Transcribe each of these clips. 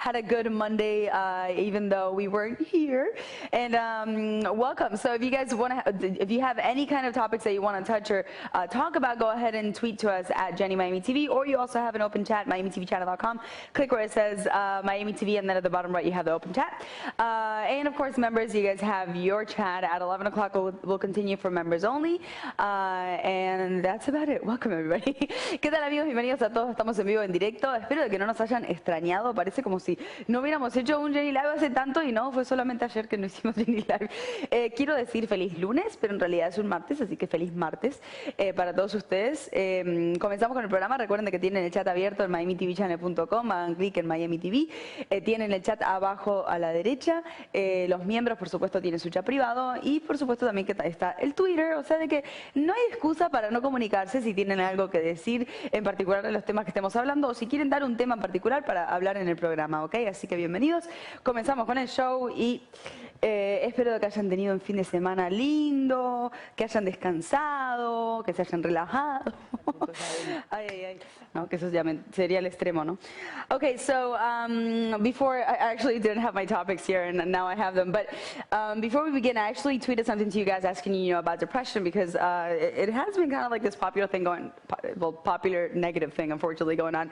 had a good Monday, even though we weren't here. And welcome. So if you guys want to, if you have any kind of topics that you want to touch or talk about, go ahead and tweet to us at Jenny Miami TV, or you also have an open chat, MiamiTVChannel.com. Click where it says Miami TV, and then at the bottom right you have the open chat. And of course, members, you guys have your chat at 11 o'clock. We'll continue for members only. And that's about it. Welcome, everybody. ¿Qué tal, amigos? Bienvenidos a todos. Estamos en vivo, en directo. Espero que no nos hayan extrañado. Parece como si no hubiéramos hecho un Jenny Live hace tanto, y no, fue solamente ayer que no hicimos Jenny Live. Quiero decir feliz lunes, pero en realidad es un martes, así que feliz martes para todos ustedes. Comenzamos con el programa. Recuerden que tienen el chat abierto en MiamiTVChannel.com. Hagan clic en Miami TV. Tienen el chat abajo a la derecha. Los miembros, por supuesto, tienen su chat privado. Y, por supuesto, también que está el Twitter. O sea, de que no hay excusa para no comunicarse si tienen algo que decir, en particular de los temas que estemos hablando, o si quieren dar un tema en particular para hablar en el programa, ¿ok? Así que bienvenidos. Comenzamos con el show y espero que hayan tenido un fin de semana lindo, que hayan descansado, que se hayan relajado. Ay, ay, ay. No, que eso ya sería el extremo, ¿no? Okay, so before, I actually didn't have my topics here, and now I have them, but before we begin, I actually tweeted something to you guys asking you, about depression, because it has been kind of like this popular thing going, well, popular negative thing, unfortunately, going on,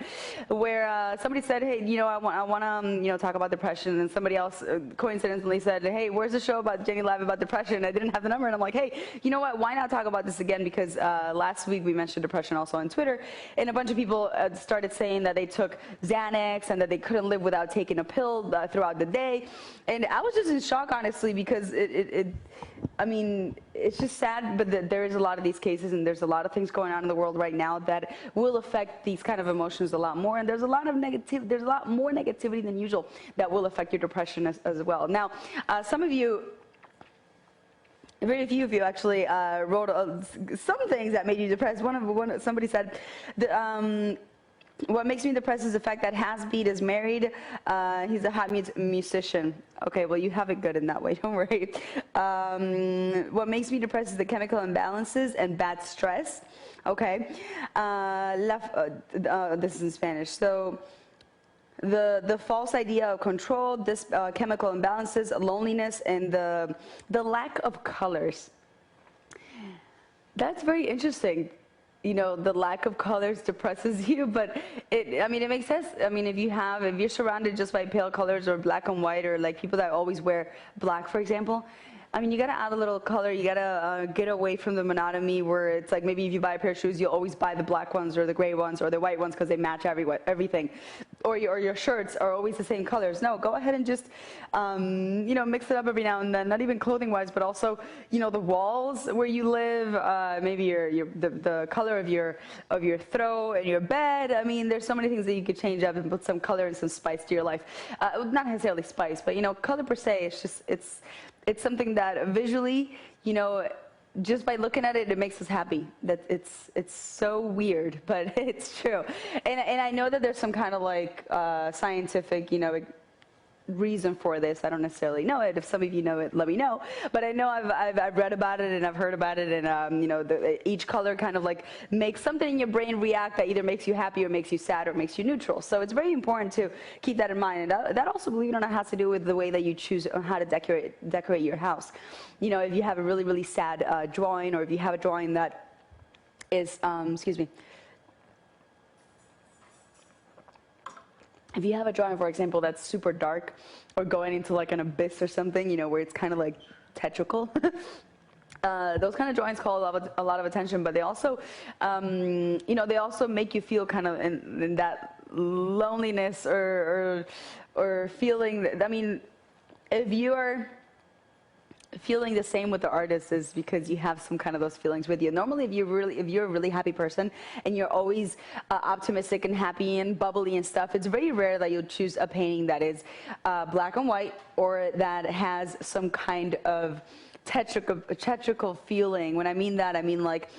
where somebody said, hey, I want to, talk about depression, and somebody else coincidentally said, hey, where's the show about Jenny Live about depression? I didn't have the number, and I'm like, hey, you know what, why not talk about this again, because last week we mentioned depression also on Twitter, and a bunch of people started saying that they took Xanax and that they couldn't live without taking a pill throughout the day, and I was just in shock, honestly, because I mean, it's just sad, but there is a lot of these cases, and there's a lot of things going on in the world right now that will affect these kind of emotions a lot more, and there's a lot of there's a lot more negativity than usual that will affect your depression as well. Now, some of you, very few of you actually wrote some things that made you depressed. Somebody said, what makes me depressed is the fact that Hasbeat is married. He's a hot musician. Okay, well, you have it good in that way, don't worry. What makes me depressed is the chemical imbalances and bad stress. Okay, this is in Spanish. So the false idea of control, this chemical imbalances, loneliness, and the lack of colors. That's very interesting. The lack of colors depresses you, but I mean, it makes sense. I mean, if you're surrounded just by pale colors or black and white, or like people that always wear black, for example, I mean, you gotta add a little color. You gotta get away from the monotony where it's like maybe if you buy a pair of shoes, you'll always buy the black ones or the gray ones or the white ones because they match everything. Or your shirts are always the same colors. No, go ahead and just, mix it up every now and then. Not even clothing-wise, but also, the walls where you live, maybe the color of your throw and your bed. I mean, there's so many things that you could change up and put some color and some spice to your life. Not necessarily spice, but color per se. It's just it's something that visually, just by looking at it, it makes us happy. That it's so weird, but it's true. And I know that there's some kind of like scientific, reason for this. I don't necessarily know it. If some of you know it, let me know. But I know I've read about it and I've heard about it, and each color kind of like makes something in your brain react that either makes you happy or makes you sad or makes you neutral. So it's very important to keep that in mind. And that also, believe it or not, has to do with the way that you choose how to decorate your house. If you have a really, really sad drawing, or if you have a drawing that is, if you have a drawing, for example, that's super dark or going into like an abyss or something, where it's kind of like tetrical, those kind of drawings call a lot of attention, but they also, they also make you feel kind of in that loneliness or feeling. I mean, if you are feeling the same with the artist, is because you have some kind of those feelings with you. Normally, if you're a really happy person and you're always optimistic and happy and bubbly and stuff, it's very rare that you'll choose a painting that is black and white, or that has some kind of tetrical feeling. When I mean that, I mean like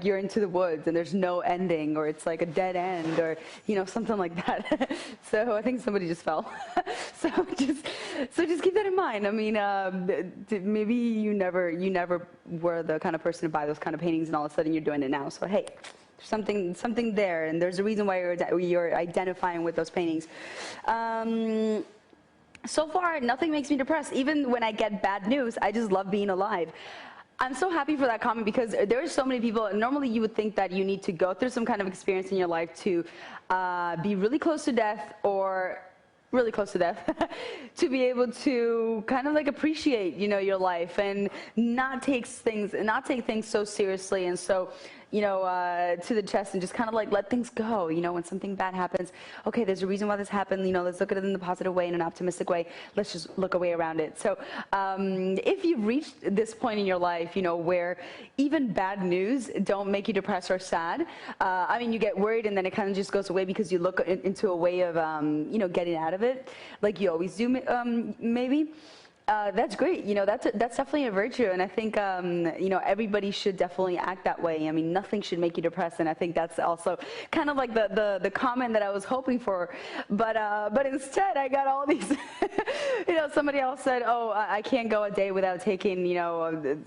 you're into the woods and there's no ending, or it's like a dead end, or something like that. So I think somebody just fell. so just keep that in mind. I mean, maybe you never were the kind of person to buy those kind of paintings, and all of a sudden you're doing it now. So hey, something there, and there's a reason why you're identifying with those paintings. So far, nothing makes me depressed. Even when I get bad news, I just love being alive. I'm so happy for that comment because there are so many people. Normally, you would think that you need to go through some kind of experience in your life to be really close to death or really close to death to be able to kind of like appreciate, you know, your life and not take things so seriously and so, you know, to the chest, and just kind of like let things go. You know, when something bad happens, okay, there's a reason why this happened. You know, let's look at it in the positive way, in an optimistic way. Let's just look a way around it. So if you've reached this point in your life, you know, where even bad news don't make you depressed or sad, I mean, you get worried and then it kind of just goes away because you look into a way of, you know, getting out of it, like you always do, maybe. That's great. You know, that's definitely a virtue, and I think you know, everybody should definitely act that way. I mean, nothing should make you depressed, and I think that's also kind of like the comment that I was hoping for. But instead, I got all these. You know, somebody else said, "Oh, I can't go a day without taking, you know,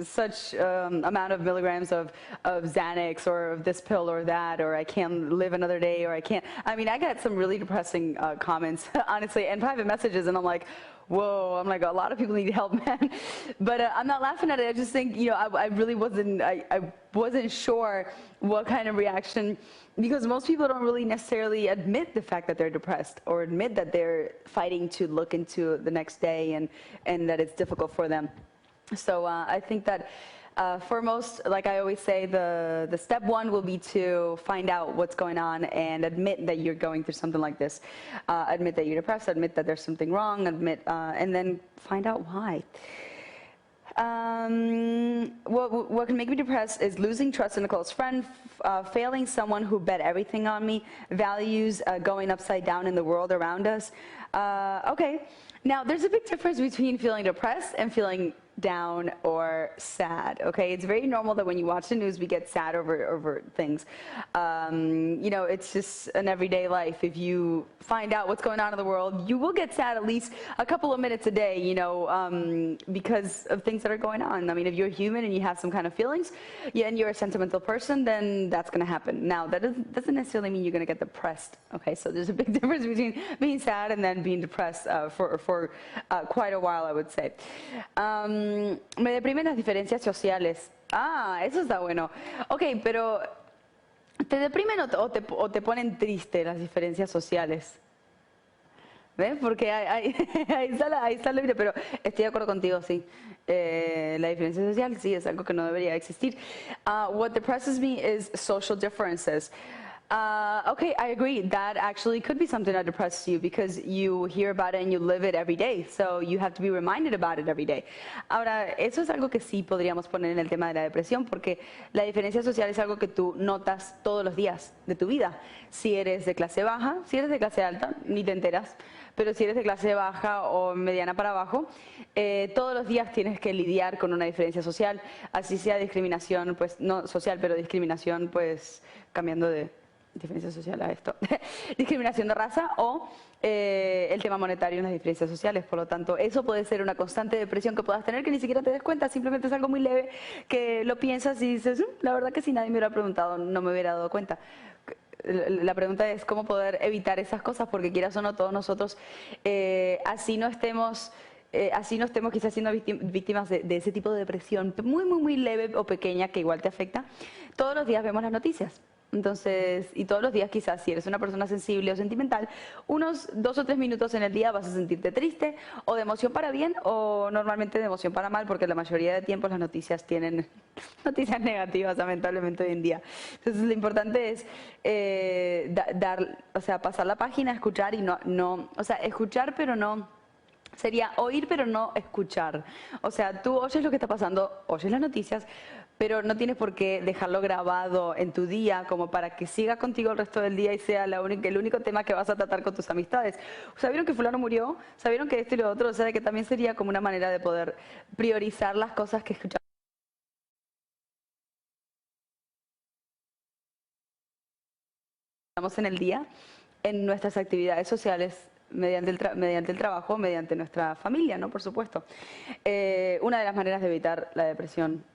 such amount of milligrams of Xanax or of this pill or that, or I can't live another day, or I can't." I mean, I got some really depressing comments, honestly, and private messages, and I'm like, whoa, I'm like, a lot of people need help, man. But I'm not laughing at it. I just think, you know, I really wasn't, I wasn't sure what kind of reaction, because most people don't really necessarily admit the fact that they're depressed or admit that they're fighting to look into the next day and that it's difficult for them. So I think that for most, like I always say, the step one will be to find out what's going on and admit that you're going through something like this. Admit that you're depressed, admit that there's something wrong, and then find out why. What can make me depressed is losing trust in a close friend, failing someone who bet everything on me, values going upside down in the world around us. Okay, now there's a big difference between feeling depressed and feeling down or sad. Okay, it's very normal that when you watch the news we get sad over things. You know, it's just an everyday life. If you find out what's going on in the world, you will get sad at least a couple of minutes a day, you know, because of things that are going on. I mean, if you're human and you have some kind of feelings, yeah, and you're a sentimental person, then that's going to happen. Now, that doesn't necessarily mean you're going to get depressed. Okay, so there's a big difference between being sad and then being depressed for quite a while, I would say. Me deprimen las diferencias sociales. Ah, eso está bueno. Ok, pero ¿te deprimen o te ponen triste las diferencias sociales? ¿Ves? Porque ahí está lo libre, pero estoy de acuerdo contigo, sí. La diferencia social, sí, es algo que no debería existir. What depresses me is social differences. Okay, I agree. That actually could be something that depresses you because you hear about it and you live it every day. So you have to be reminded about it every day. Ahora, eso es algo que sí podríamos poner en el tema de la depresión, porque la diferencia social es algo que tú notas todos los días de tu vida. Si eres de clase baja, si eres de clase alta, ni te enteras. Pero si eres de clase baja o mediana para abajo, todos los días tienes que lidiar con una diferencia social, así sea discriminación, pues no social, pero discriminación, pues cambiando de diferencia social a esto, discriminación de raza o el tema monetario en las diferencias sociales. Por lo tanto, eso puede ser una constante depresión que puedas tener que ni siquiera te des cuenta, simplemente es algo muy leve que lo piensas y dices, la verdad que si nadie me hubiera preguntado no me hubiera dado cuenta. La pregunta es cómo poder evitar esas cosas, porque quieras o no, todos nosotros, así no estemos quizás siendo víctimas de ese tipo de depresión muy leve o pequeña que igual te afecta, todos los días vemos las noticias. Entonces, y todos los días quizás, si eres una persona sensible o sentimental, unos 2 o 3 minutos en el día vas a sentirte triste o de emoción para bien o normalmente de emoción para mal, porque la mayoría de tiempo las noticias tienen noticias negativas, lamentablemente, hoy en día. Entonces, lo importante es o sea, pasar la página, escuchar y o sea, escuchar pero no... Sería oír pero no escuchar. O sea, tú oyes lo que está pasando, oyes las noticias, pero no tienes por qué dejarlo grabado en tu día como para que siga contigo el resto del día y sea el único tema que vas a tratar con tus amistades. ¿Sabieron que fulano murió? ¿Sabieron que esto y lo otro? O sea, que también sería como una manera de poder priorizar las cosas que escuchamos en el día, en nuestras actividades sociales, mediante el trabajo, mediante nuestra familia, ¿no? Por supuesto. Una de las maneras de evitar la depresión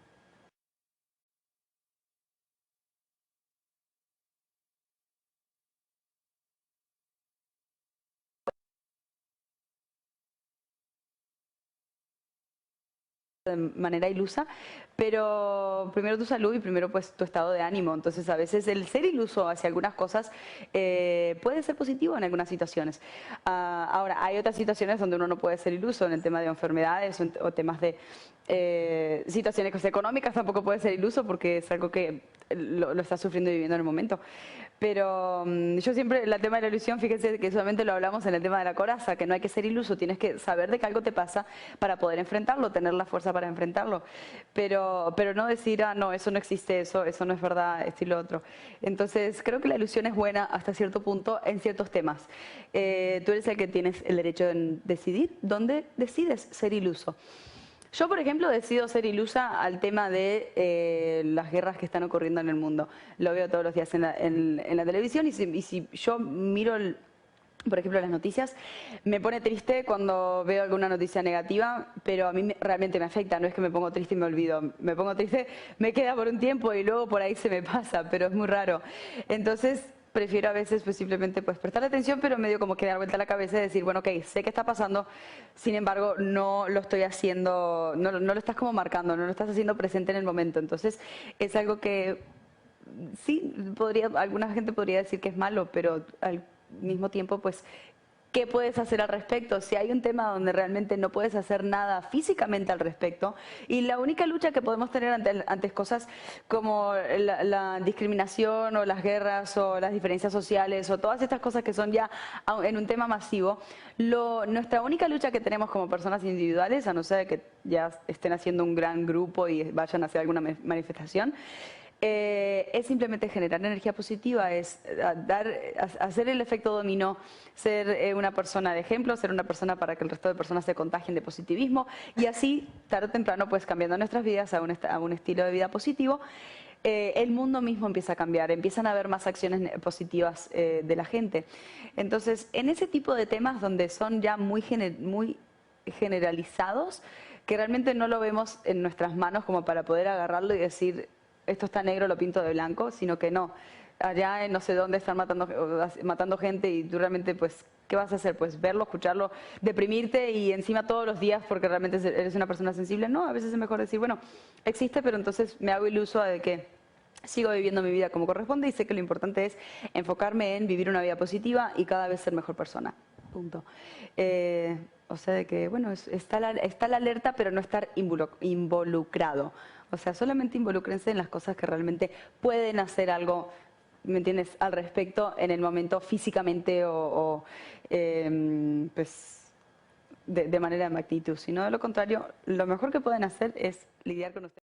de manera ilusa, pero primero tu salud y primero pues tu estado de ánimo. Entonces a veces el ser iluso hacia algunas cosas puede ser positivo en algunas situaciones. Ahora, hay otras situaciones donde uno no puede ser iluso, en el tema de enfermedades o temas de situaciones económicas tampoco puede ser iluso porque es algo que lo estás sufriendo y viviendo en el momento. Pero yo siempre, el tema de la ilusión, fíjense que solamente lo hablamos en el tema de la coraza, que no hay que ser iluso, tienes que saber de que algo te pasa para poder enfrentarlo, tener la fuerza para enfrentarlo. Pero no decir, ah, no, eso no existe, eso no es verdad, esto y lo otro. Entonces, creo que la ilusión es buena hasta cierto punto en ciertos temas. Tú eres el que tienes el derecho de decidir dónde decides ser iluso. Yo, por ejemplo, decido ser ilusa al tema de las guerras que están ocurriendo en el mundo. Lo veo todos los días en la televisión y si yo miro, por ejemplo, las noticias, me pone triste cuando veo alguna noticia negativa, pero a mí realmente me afecta. No es que me pongo triste y me olvido. Me pongo triste, me queda por un tiempo y luego por ahí se me pasa, pero es muy raro. Entonces prefiero a veces pues simplemente pues prestar atención, pero medio como que dar vuelta a la cabeza y decir, bueno, ok, sé que está pasando, sin embargo no lo estoy haciendo, no lo estás como marcando, no lo estás haciendo presente en el momento. Entonces es algo que sí, alguna gente podría decir que es malo, pero al mismo tiempo pues ¿qué puedes hacer al respecto? Si hay un tema donde realmente no puedes hacer nada físicamente al respecto y la única lucha que podemos tener ante cosas como la discriminación o las guerras o las diferencias sociales o todas estas cosas que son ya en un tema masivo, nuestra única lucha que tenemos como personas individuales, a no ser que ya estén haciendo un gran grupo y vayan a hacer alguna manifestación, es simplemente generar energía positiva, es hacer el efecto dominó, ser una persona de ejemplo, ser una persona para que el resto de personas se contagien de positivismo y así, tarde o temprano, pues cambiando nuestras vidas a un estilo de vida positivo, el mundo mismo empieza a cambiar, empiezan a haber más acciones positivas de la gente. Entonces, en ese tipo de temas donde son ya muy generalizados, que realmente no lo vemos en nuestras manos como para poder agarrarlo y decir esto está negro, lo pinto de blanco, sino que no. Allá en no sé dónde están matando gente y tú realmente, pues, ¿qué vas a hacer? Pues verlo, escucharlo, deprimirte y encima todos los días porque realmente eres una persona sensible. No, a veces es mejor decir, bueno, existe, pero entonces me hago iluso de que sigo viviendo mi vida como corresponde y sé que lo importante es enfocarme en vivir una vida positiva y cada vez ser mejor persona. Punto. O sea, de que, bueno, está la alerta, pero no estar involucrado. O sea, solamente involúcrense en las cosas que realmente pueden hacer algo, ¿me entiendes?, al respecto en el momento físicamente pues de manera de magnitud. Si no, de lo contrario, lo mejor que pueden hacer es lidiar con ustedes.